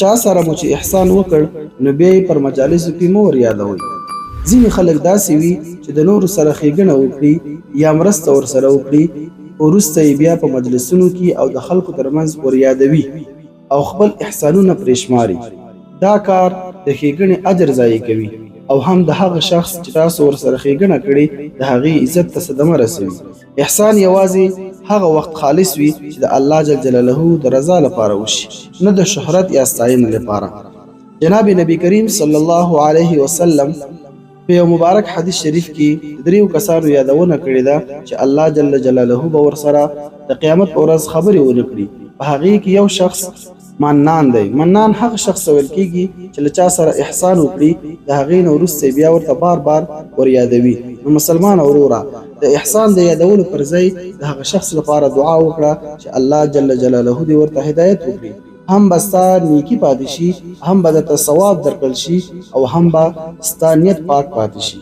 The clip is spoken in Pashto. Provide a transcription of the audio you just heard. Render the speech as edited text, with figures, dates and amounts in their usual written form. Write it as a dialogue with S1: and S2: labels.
S1: چا سره مو چې احسان وکړ نو بیا یې پر مجالسو کې مه ور یادوئ. ځینې خلک داسې وي چې د نورو سره ښېګڼه وکړي یا مرسته ورسره وکړي، وروسته یې بیا په مجلسونو کې او د خلکو ترمنځ ور یادوي او خپل احسانونه پرې شماري. دا کار د ښېګڼې اجر ضایع کوي او هم د هغه شخص چې تاسو ورسره ښېګڼه کړې د هغې عزت ته صدمه رسوي. احسان یوازې هغه وخت خالص وي چې د الله جل جلاله د رضا لپاره وشي، نه د شهرت یا ستاینې لپاره. جناب نبی کریم صلی الله علیه وسلم په یو مبارک حدیث شریف کې د دریو کسانو یادونه کړې ده چې الله جل جلاله به ورسره د قیامت په ورځ خبرې ونه کړي. په هغې کې یو شخص منان دی. منان هغه شخص ویل کېږي چې له چا سره احسان وکړي د هغې نه وروسته بیا ورته بار بار ور یادوي. نو مسلمان وروره، د احسان د یادولو پر ځای د هغه شخص لپاره دعا وکړه چې الله جل جلاله دې ورته هدایت وکړي. هم به ستا نیکي پاتې شي، هم به درته ثواب درکړل شي او هم به ستا نیت پاک پاتې شي.